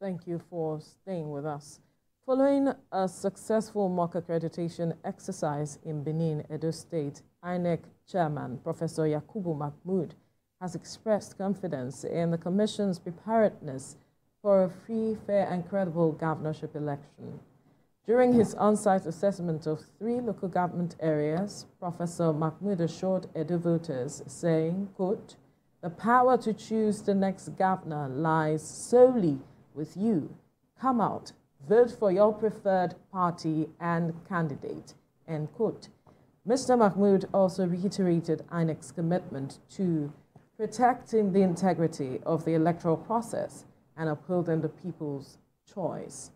Thank you for staying with us. Following a successful mock accreditation exercise in Benin, Edo State, INEC Chairman Professor Yakubu Mahmood has expressed confidence in the Commission's preparedness for a free, fair and credible governorship election. During his on-site assessment of 3 local government areas, Professor Mahmood assured Edo voters, saying, quote, "The power to choose the next governor lies solely with you. Come out, vote for your preferred party and candidate," end quote. Mr. Mahmood also reiterated INEC's commitment to protecting the integrity of the electoral process and upholding the people's choice.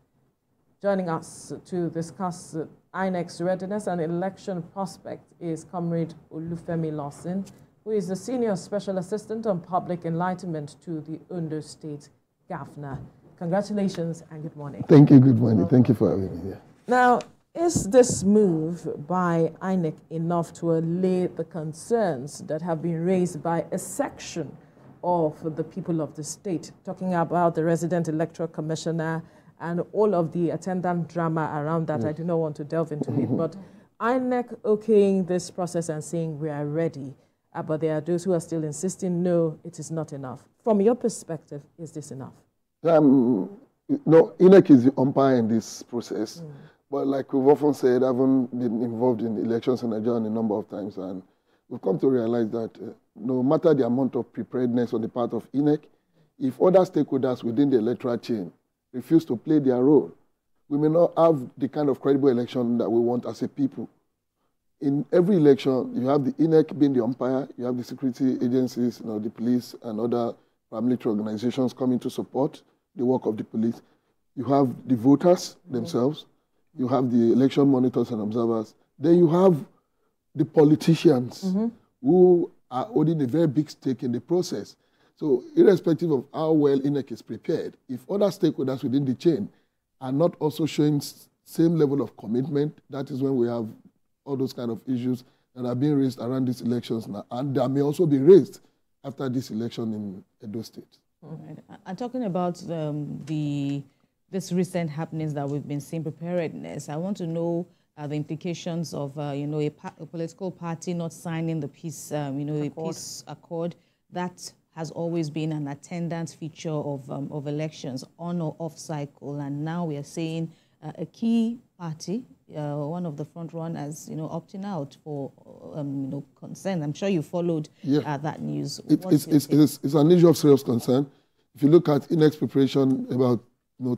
Joining us to discuss INEC's readiness and election prospect is Comrade Olufemi Lawson, who is the Senior Special Assistant on Public Enlightenment to the Ondo State Governor. Congratulations and good morning. Thank you, good morning. Thank you for having me here. Now, is this move by INEC enough to allay the concerns that have been raised by a section of the people of the state, talking about the resident electoral commissioner and all of the attendant drama around that? I do not want to delve into it, but INEC okaying this process and saying we are ready, but there are those who are still insisting, no, it is not enough. From your perspective, is this enough? No, INEC is the umpire in this process, but like we've often said, I haven't been involved in elections in Nigeria a number of times, and we've come to realize that no matter the amount of preparedness on the part of INEC, if other stakeholders within the electoral chain refuse to play their role, we may not have the kind of credible election that we want as a people. In every election, you have the INEC being the umpire, you have the security agencies, the police and other paramilitary organizations coming to support the work of the police. You have the voters themselves, you have the election monitors and observers, then you have the politicians who are holding a very big stake in the process. So irrespective of how well INEC is prepared, if other stakeholders within the chain are not also showing same level of commitment, that is when we have all those kind of issues that are being raised around these elections now. And that may also be raised after this election in Edo State. All right. And talking about this recent happenings that we've been seeing, preparedness, I want to know the implications of a political party not signing the peace, a peace accord. That has always been an attendance feature of elections, on or off cycle, and now we are seeing a key party, one of the front runners, opting out for concern. I'm sure you followed that news. It's an issue of serious concern. If you look at INEC's preparation, about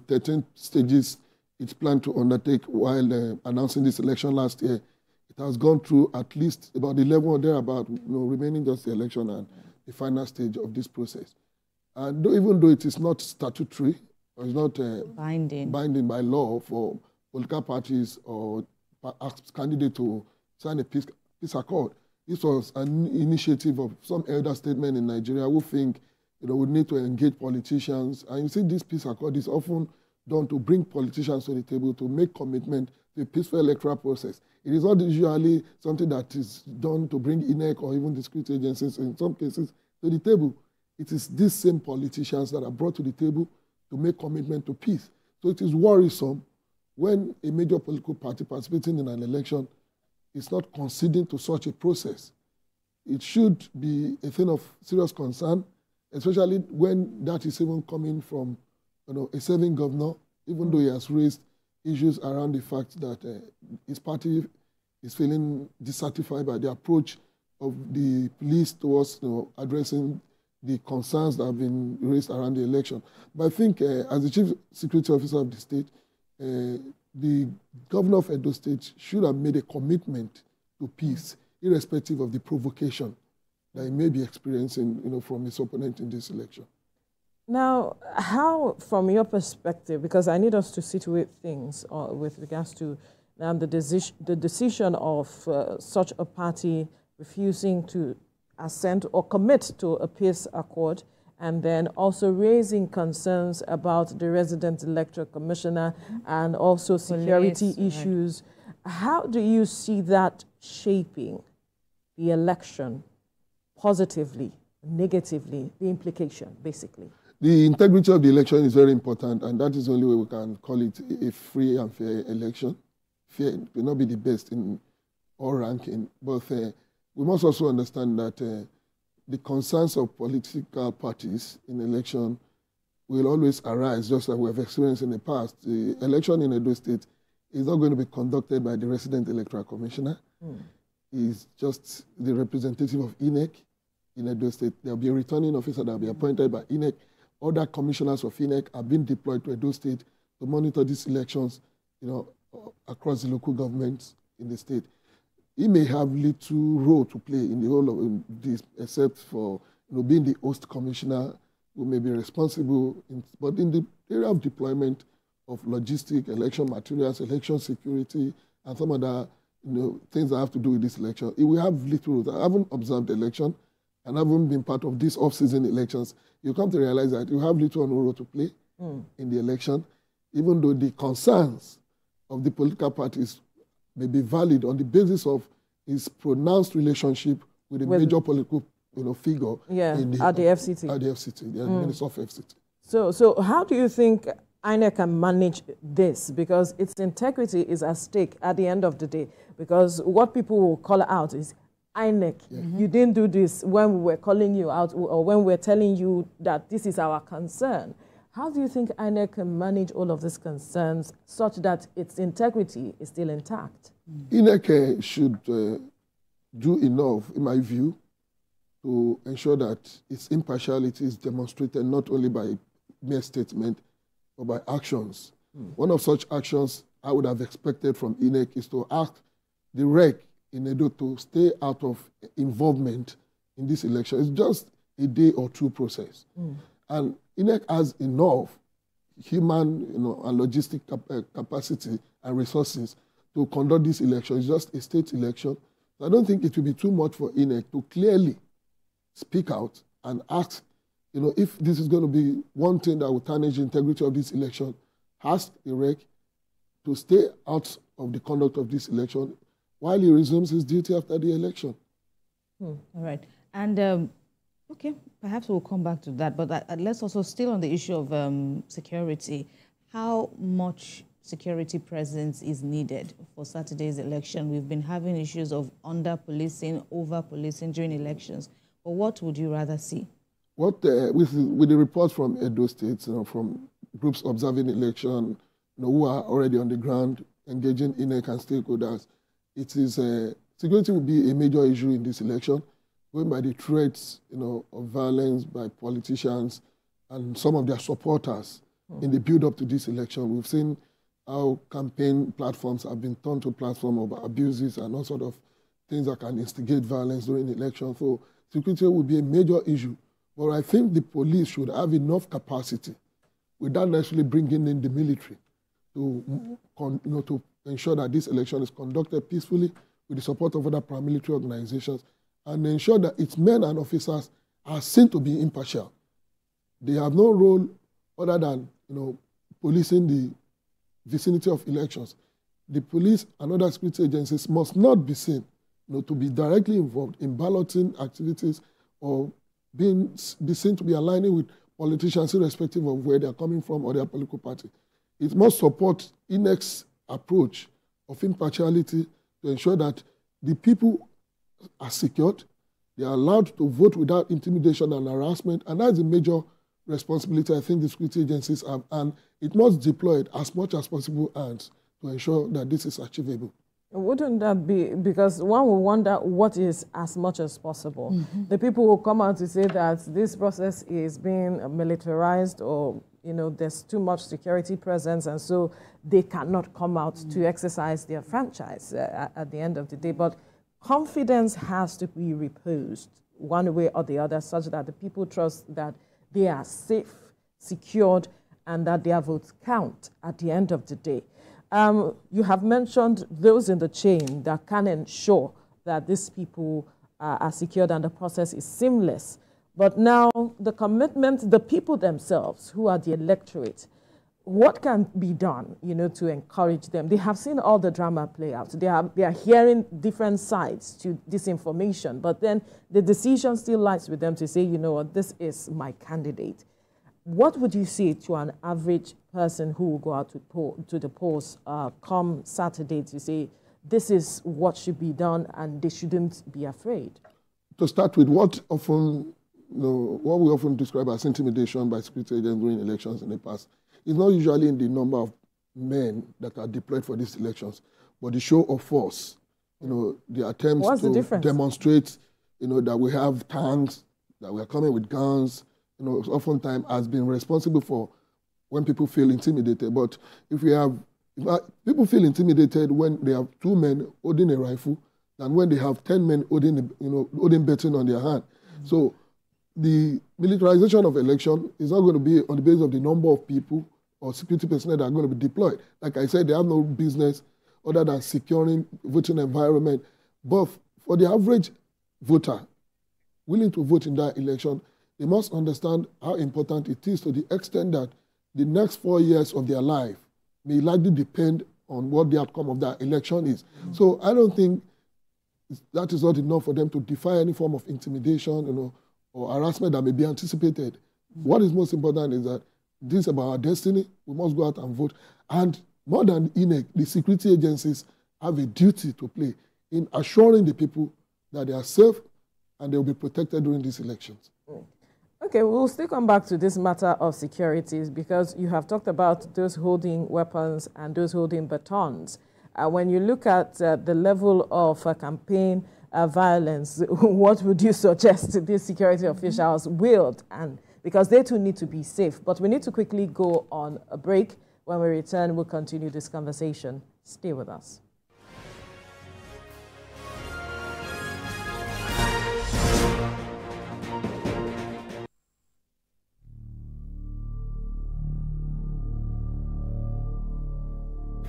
13 stages it's planned to undertake while announcing this election last year, it has gone through at least about 11 or thereabout, remaining just the election and the final stage of this process. And even though it is not statutory, or it's not binding by law for political parties or candidates to sign a peace accord, this was an initiative of some elder statesmen in Nigeria who think we need to engage politicians. And you see, this peace accord is often done to bring politicians to the table to make commitment to a peaceful electoral process. It is not usually something that is done to bring INEC or even the security agencies, in some cases, to the table. It is these same politicians that are brought to the table to make commitment to peace. So it is worrisome when a major political party participating in an election is not conceding to such a process. It should be a thing of serious concern, especially when that is even coming from a serving governor, even though he has raised issues around the fact that his party is feeling dissatisfied by the approach of the police towards addressing the concerns that have been raised around the election. But I think as the Chief Security Officer of the state, the governor of Edo State should have made a commitment to peace, irrespective of the provocation that he may be experiencing from his opponent in this election. Now, how, from your perspective, because I need us to situate things with regards to the decision of such a party refusing to assent or commit to a peace accord, and then also raising concerns about the resident electoral commissioner and also security issues. Right. How do you see that shaping the election positively, negatively, the implication, basically? The integrity of the election is very important, and that is the only way we can call it a free and fair election. Fair will not be the best in all ranking, but we must also understand that the concerns of political parties in election will always arise, just like we have experienced in the past. The election in Edo State is not going to be conducted by the resident electoral commissioner. He's just the representative of INEC in Edo State. There will be a returning officer that will be appointed by INEC. Other commissioners of INEC have been deployed to Edo State to monitor these elections, across the local governments in the state. He may have little role to play in the whole of this, except for being the host commissioner who may be responsible. But in the area of deployment of logistic, election materials, election security, and some other things that have to do with this election, he will have little role. I haven't observed the election and haven't been part of these off-season elections. You come to realize that you have little or no role to play in the election, even though the concerns of the political parties may be valid on the basis of his pronounced relationship with a major political figure at the FCT. At the FCT, the Minister of FCT. So how do you think INEC can manage this? Because its integrity is at stake at the end of the day. Because what people will call out is, INEC, you didn't do this when we were calling you out or when we were telling you that this is our concern. How do you think INEC can manage all of these concerns such that its integrity is still intact? INEC should do enough, in my view, to ensure that its impartiality is demonstrated not only by mere statement, but by actions. One of such actions I would have expected from INEC is to ask the REC in Edo to stay out of involvement in this election. It's just a day or two process. And INEC has enough human and logistic capacity and resources to conduct this election. It's just a state election. So I don't think it will be too much for INEC to clearly speak out and ask, if this is going to be one thing that will tarnish the integrity of this election, ask the REC to stay out of the conduct of this election while he resumes his duty after the election. All right. And, okay, perhaps we'll come back to that, but let's also still on the issue of security. How much security presence is needed for Saturday's election? We've been having issues of under-policing, over-policing during elections. But what would you rather see? What with the reports from Edo State, from groups observing election, who are already on the ground, engaging INEC and stakeholders, it is security will be a major issue in this election, going by the threats, of violence by politicians and some of their supporters in the build-up to this election. We've seen how campaign platforms have been turned to platforms of abuses and all sort of things that can instigate violence during the election. So security will be a major issue. But I think the police should have enough capacity without necessarily bringing in the military to, to ensure that this election is conducted peacefully with the support of other paramilitary organizations and ensure that its men and officers are seen to be impartial. They have no role other than, policing the vicinity of elections. The police and other security agencies must not be seen to be directly involved in balloting activities or be seen to be aligning with politicians irrespective of where they are coming from or their political party. It must support INEC's approach of impartiality to ensure that the people are secured, they are allowed to vote without intimidation and harassment, and that's a major responsibility I think the security agencies have, and it must deploy it as much as possible and to ensure that this is achievable. Wouldn't that be, because one will wonder what is as much as possible. The people will come out to say that this process is being militarized or, there's too much security presence and so they cannot come out to exercise their franchise at the end of the day. But confidence has to be reposed one way or the other such that the people trust that they are safe, secured, and that their votes count at the end of the day. You have mentioned those in the chain that can ensure that these people are secured and the process is seamless. But now the commitment, the people themselves who are the electorate, what can be done, to encourage them? They have seen all the drama play out. They are hearing different sides to this information, but then the decision still lies with them to say, this is my candidate. what would you say to an average person who will go out to the polls come Saturday to say, this is what should be done and they shouldn't be afraid? To start with, what we often describe as intimidation by security agents during elections in the past is not usually in the number of men that are deployed for these elections, but the show of force, the attempts to demonstrate, that we have tanks, that we are coming with guns, oftentimes has been responsible for when people feel intimidated. But if people feel intimidated when they have 2 men holding a rifle than when they have 10 men holding baton on their hand. So the militarization of election is not going to be on the basis of the number of people or security personnel that are going to be deployed. Like I said, they have no business other than securing voting environment. But for the average voter willing to vote in that election, they must understand how important it is to the extent that the next 4 years of their life may likely depend on what the outcome of that election is. So I don't think that is not enough for them to defy any form of intimidation, or harassment that may be anticipated. What is most important is that this is about our destiny. We must go out and vote. And more than INEC, the security agencies have a duty to play in assuring the people that they are safe and they will be protected during these elections. Okay, we'll still come back to this matter of securities because you have talked about those holding weapons and those holding batons. When you look at the level of campaign violence, what would you suggest these security officials wield? And because they too need to be safe. But we need to quickly go on a break. When we return, we'll continue this conversation. Stay with us.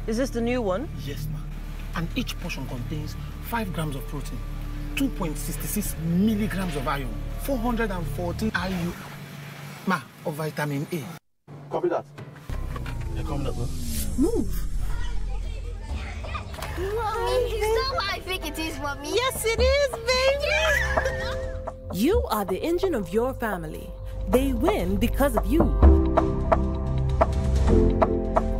Is this the new one? Yes, ma'am. And each portion contains 5 grams of protein, 2.66 milligrams of iron, 414 IU of vitamin A. Copy that. They're coming up, man. Move. Mommy, is that what I think it is, Mommy? Yes, it is, baby! You are the engine of your family. They win because of you.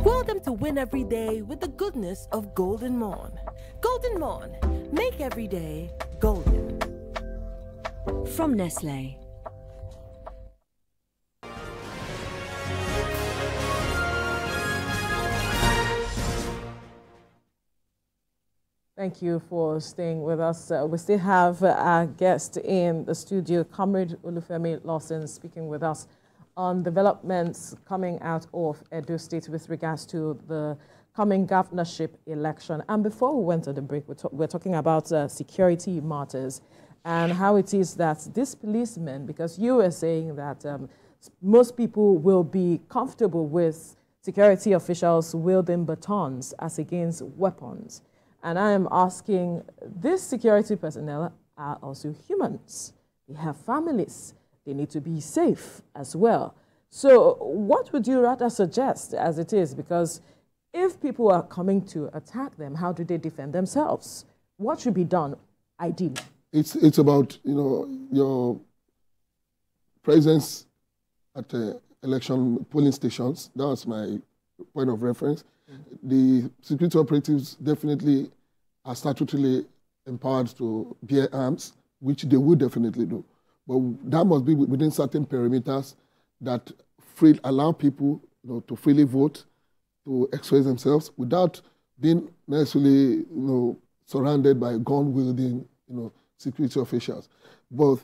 Will them to win every day with the goodness of Golden Morn. Golden Morn, make every day golden. From Nestle. Thank you for staying with us. We still have our guest in the studio, Comrade Olufemi Lawson, speaking with us on developments coming out of Edo State with regards to the coming governorship election. And before we went to the break, we're talking about security matters and how it is that these policemen, because you were saying that most people will be comfortable with security officials wielding batons as against weapons. And I am asking, these security personnel are also humans. They have families. They need to be safe as well. So what would you rather suggest as it is? Because if people are coming to attack them, how do they defend themselves? What should be done ideally? It's about, your presence at election polling stations. That was my point of reference. The security operatives definitely are statutorily empowered to bear arms, which they will definitely do. But that must be within certain perimeters that allow people to freely vote, to express themselves without being necessarily surrounded by gun-wielding security officials. But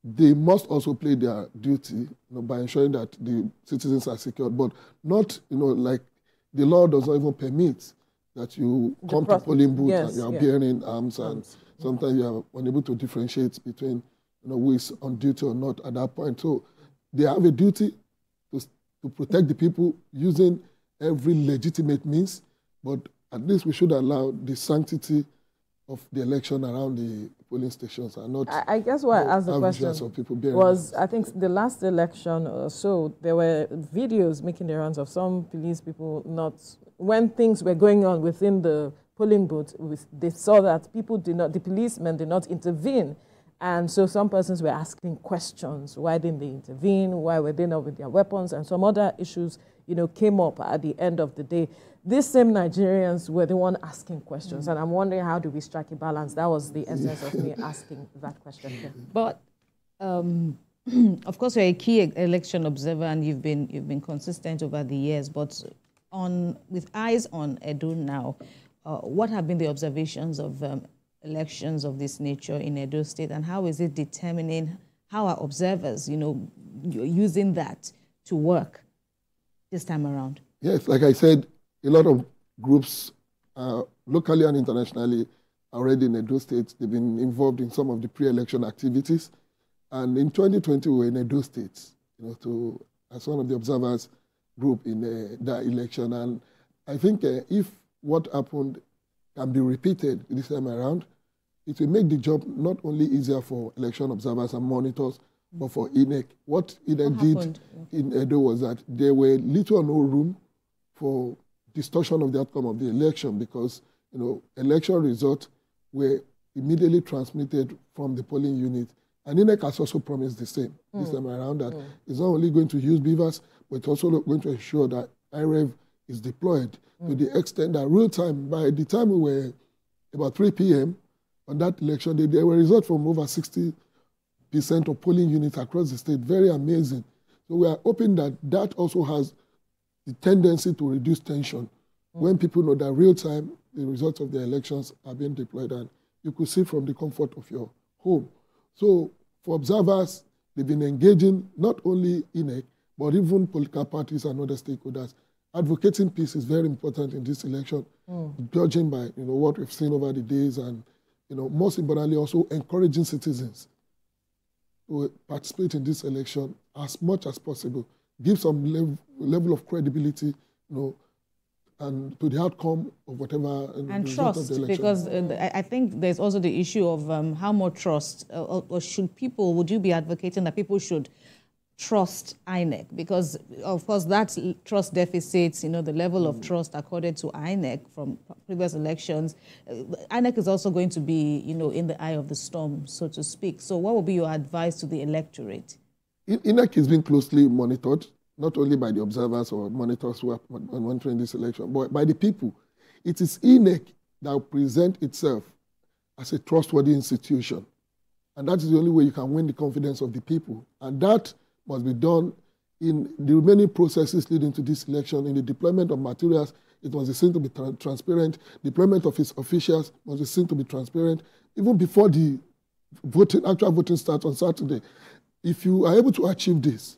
they must also play their duty by ensuring that the citizens are secured, but not like the law does not even permit that you come to polling booth and you are bearing arms, and sometimes you are unable to differentiate between who is on duty or not at that point. So they have a duty to protect the people using every legitimate means, but at least we should allow the sanctity of the election around the polling stations and not... I guess why I asked the question was, I think the last election or so, there were videos making the rounds of some police people when things were going on within the polling booth, they saw that the policemen did not intervene. And so some persons were asking questions. Why didn't they intervene? Why were they not with their weapons? And some other issues, came up at the end of the day. These same Nigerians were the one asking questions. And I'm wondering, how do we strike a balance? That was the essence of me asking that question. But, of course, you're a key election observer, and you've been consistent over the years. But with eyes on Edo now, what have been the observations of elections of this nature in Edo State, and how is it determining how our observers, using that to work this time around? Yes, like I said, a lot of groups, locally and internationally, already in Edo State. They've been involved in some of the pre-election activities. And in 2020, we were in Edo State, as one of the observers group in that election. And I think if what happened can be repeated this time around, it will make the job not only easier for election observers and monitors, but for INEC. What INEC did in Edo was that there were little or no room for distortion of the outcome of the election, because election results were immediately transmitted from the polling unit. And INEC has also promised the same this time around, that it's not only going to use beavers, but it's also going to ensure that IREV is deployed to the extent that real time, by the time we were about 3 p.m. on that election day, there were results from over 60% of polling units across the state. Very amazing. So we are hoping that that also has the tendency to reduce tension when people know that real time the results of the elections are being deployed, and you could see from the comfort of your home. So for observers, they've been engaging not only INEC, but even political parties and other stakeholders. Advocating peace is very important in this election, judging by what we've seen over the days, and most importantly also encouraging citizens to participate in this election as much as possible, give some level of credibility, and to the outcome of whatever and trust, because I think there's also the issue of how much trust, or should people, would you be advocating that people should trust INEC? Because of course that trust deficits, the level of trust accorded to INEC from previous elections, INEC is also going to be, in the eye of the storm, so to speak. So what would be your advice to the electorate? INEC is being closely monitored, not only by the observers or monitors who are monitoring this election, but by the people. It is INEC that will present itself as a trustworthy institution. And that is the only way you can win the confidence of the people. And that must be done in the remaining processes leading to this election. In the deployment of materials, it must be seen to be transparent. Deployment of its officials must be seen to be transparent. Even before the actual voting starts on Saturday, if you are able to achieve this,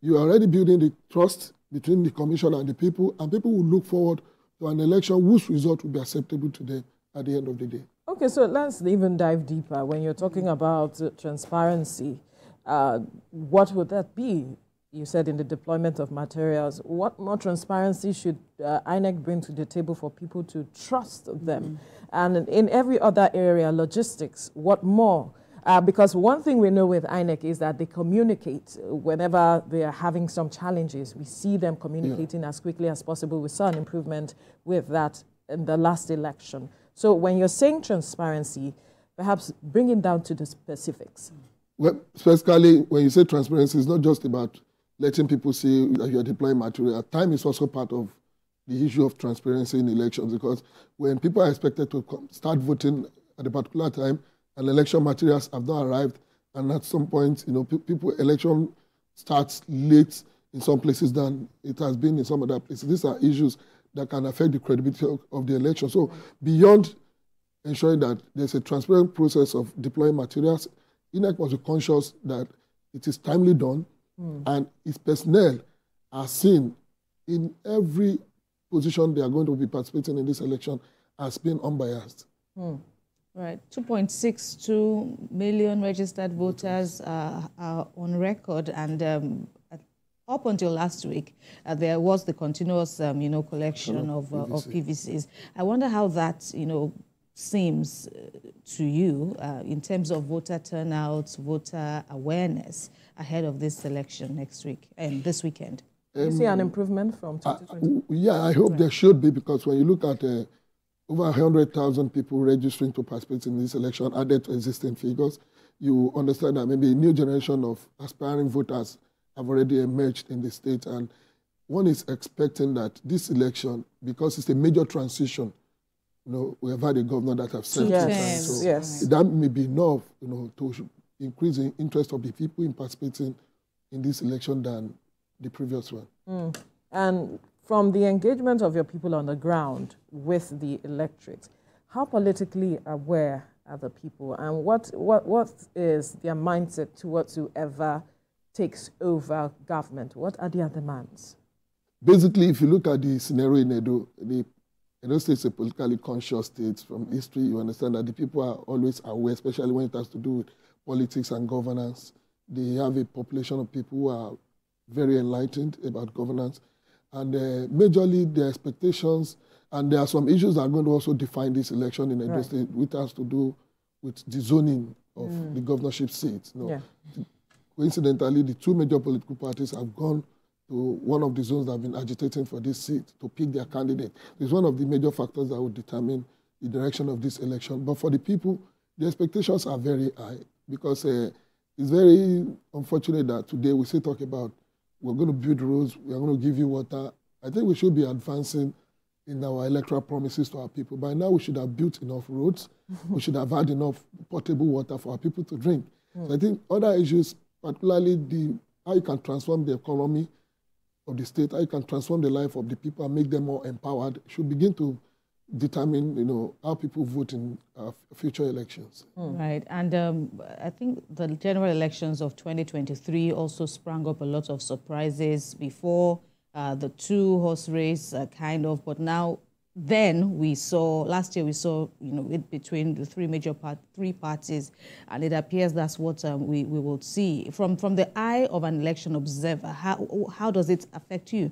you are already building the trust between the commission and the people, and people will look forward to an election whose result will be acceptable to them at the end of the day. Okay, so let's even dive deeper. When you're talking about transparency, what would that be? You said in the deployment of materials. What more transparency should INEC bring to the table for people to trust them? And in every other area, logistics, what more? Because one thing we know with INEC is that they communicate whenever they are having some challenges. We see them communicating as quickly as possible. We saw an improvement with that in the last election. So when you're saying transparency, perhaps bring it down to the specifics. Well, specifically, when you say transparency, it's not just about letting people see that you're deploying material. Time is also part of the issue of transparency in elections, because when people are expected to start voting at a particular time, and election materials have not arrived, and at some point, election starts late in some places than it has been in some other places. These are issues that can affect the credibility of the election. So beyond ensuring that there's a transparent process of deploying materials, INEC must be conscious that it is timely done, and its personnel are seen in every position they are going to be participating in this election as being unbiased. Right, 2.62 million registered voters are on record, and up until last week, there was the continuous, collection of PVCs. I wonder how that, seems to you in terms of voter turnout, voter awareness ahead of this election next week and this weekend. Do you see an improvement from 2020? Yeah, I hope there should be, because when you look at over 100,000 people registering to participate in this election added to existing figures, you understand that maybe a new generation of aspiring voters have already emerged in the state, and one is expecting that this election, because it's a major transition, we have had a governor that have served 2 times, so that may be enough, to increase the interest of the people in participating in this election than the previous one. And from the engagement of your people on the ground with the electorate, how politically aware are the people, and what is their mindset towards whoever takes over government? What are their demands? Basically, if you look at the scenario in Edo, Edo State is a politically conscious state. From history, you understand that the people are always aware, especially when it has to do with politics and governance. They have a population of people who are very enlightened about governance. And majorly, their expectations, and there are some issues that are going to also define this election in Edo State, which has to do with the zoning of the governorship seats. Coincidentally, the 2 major political parties have gone to one of the zones that have been agitating for this seat to pick their candidate. It's one of the major factors that will determine the direction of this election. But for the people, the expectations are very high, because it's very unfortunate that today we still talk about we're going to build roads, we're going to give you water. I think we should be advancing in our electoral promises to our people. By now, we should have built enough roads. We should have had enough potable water for our people to drink. So I think other issues, particularly how you can transform the economy of the state, how you can transform the life of the people and make them more empowered, should begin to determine, how people vote in future elections. Right, and I think the general elections of 2023 also sprang up a lot of surprises before the 2-horse race, but now, then we saw, last year we saw, it between the 3 major parties, and it appears that's what we will see. From the eye of an election observer, how does it affect you?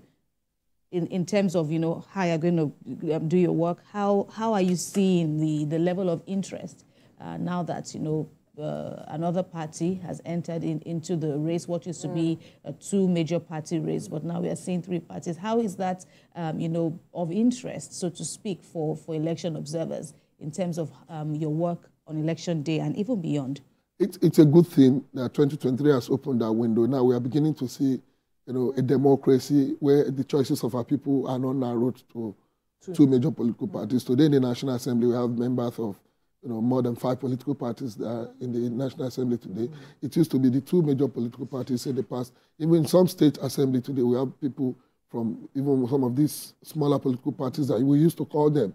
In terms of, how you're going to do your work, how are you seeing the level of interest now that, another party has entered into the race, what used to be a 2 major party race, but now we are seeing 3 parties. How is that, of interest, so to speak, for election observers in terms of your work on election day and even beyond? It's a good thing that 2023 has opened that window. Now we are beginning to see a democracy where the choices of our people are not narrowed to 2 major political parties. Today in the National Assembly, we have members of more than 5 political parties that are in the National Assembly today. It used to be the 2 major political parties in the past. Even in some state assembly today, we have people from even some of these smaller political parties that we used to call them.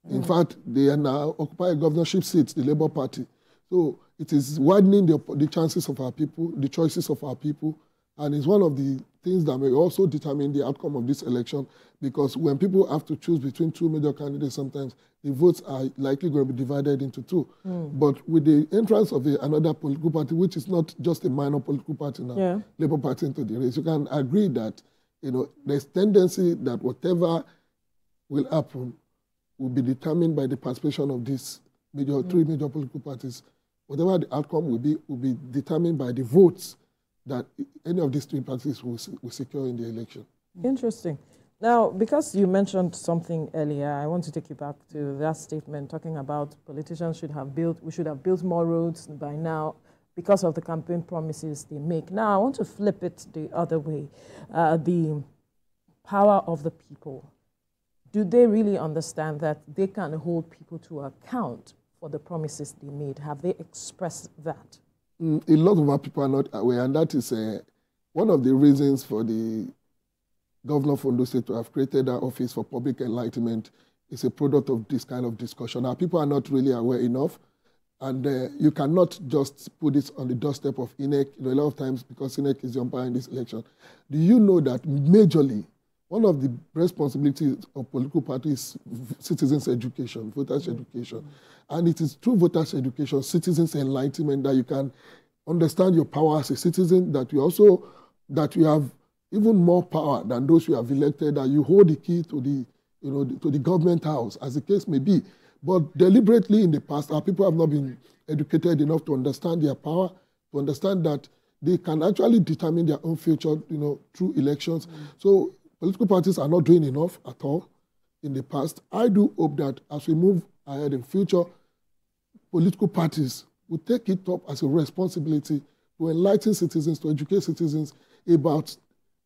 In fact, they are now occupy governorship seats, the Labour Party. So it is widening the chances of our people, the choices of our people, and it's one of the things that may also determine the outcome of this election, because when people have to choose between 2 major candidates, sometimes the votes are likely going to be divided into 2. But with the entrance of another political party, which is not just a minor political party now, Labour Party into the race, you can agree that there's tendency that whatever will happen will be determined by the participation of these 3 major political parties. Whatever the outcome will be determined by the votes that any of these 3 parties will secure in the election. Interesting. Now, because you mentioned something earlier, I want to take you back to that statement talking about politicians we should have built more roads by now because of the campaign promises they make. Now, I want to flip it the other way. The power of the people. Do they really understand that they can hold people to account for the promises they made? Have they expressed that? A lot of our people are not aware, and that is one of the reasons for the governor of Ondo State to have created that office for public enlightenment. Is a product of this kind of discussion. Our people are not really aware enough, and you cannot just put it on the doorstep of INEC. A lot of times, because INEC is the umpire in this election. Do you know that majorly, one of the responsibilities of political parties is citizens' education, voters' education. And it is through voters' education, citizens' enlightenment, that you can understand your power as a citizen, that you have even more power than those you have elected, that you hold the key to the government house, as the case may be. But deliberately in the past, our people have not been educated enough to understand their power, to understand that they can actually determine their own future, through elections. So political parties are not doing enough at all in the past. I do hope that as we move ahead in future, political parties will take it up as a responsibility to enlighten citizens, to educate citizens about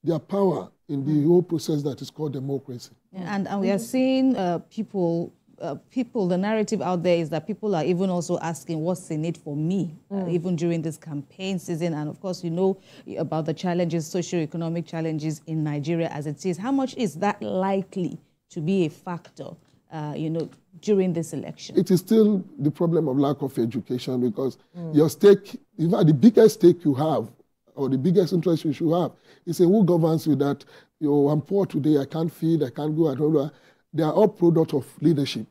their power in the whole process that is called democracy. And we are seeing people, the narrative out there is that people are even also asking, what's in it for me, even during this campaign season. And of course, you know about the challenges, socio-economic challenges in Nigeria as it is. How much is that likely to be a factor, you know, during this election? It is still the problem of lack of education, because your stake, in fact, the biggest stake you have, or the biggest interest you should have, is in who governs you. That, you know, I'm poor today, I can't feed, I can't go, I don't know. They are all product of leadership.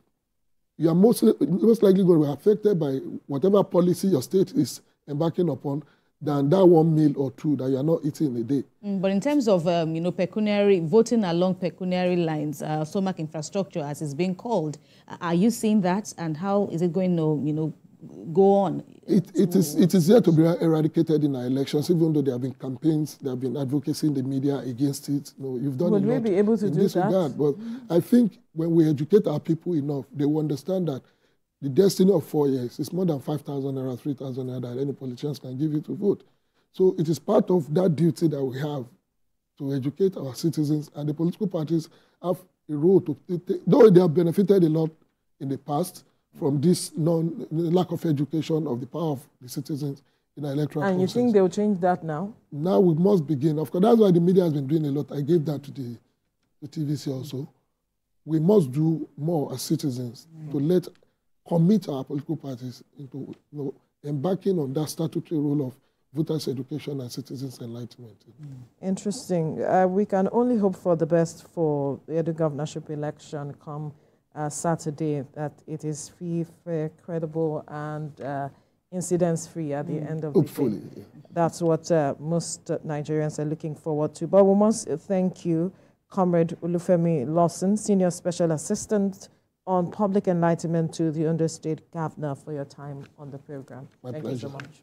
You are most likely going to be affected by whatever policy your state is embarking upon than that one meal or two that you are not eating a day. But in terms of, you know, pecuniary, voting along pecuniary lines, stomach infrastructure, as it's being called, are you seeing that? And how is it going to, you know, go on? It is yet to be eradicated in our elections, even though there have been campaigns, there have been advocacy in the media against it. You know, you've done Would a lot we be able to in do this that? regard. But I think when we educate our people enough, they will understand that the destiny of 4 years is more than 5,000 naira, 3,000 naira that any politicians can give you to vote. So it is part of that duty that we have to educate our citizens, and the political parties have a role to take. Though they have benefited a lot in the past from this lack of education of the power of the citizens in the electoral process. And you think they'll change that now? Now we must begin. Of course, that's why the media has been doing a lot. I gave that to the TVC also. We must do more as citizens to commit our political parties into, you know, embarking on that statutory role of voters' education and citizens' enlightenment. Interesting. We can only hope for the best for the Edo governorship election come Saturday, that it is free, fair, credible, and incidents-free at the end of the day. Hopefully. That's what most Nigerians are looking forward to. But we must thank you, Comrade Olufemi Lawson, Senior Special Assistant on Public Enlightenment to the Ondo State Governor, for your time on the program. My Thank pleasure. you so much.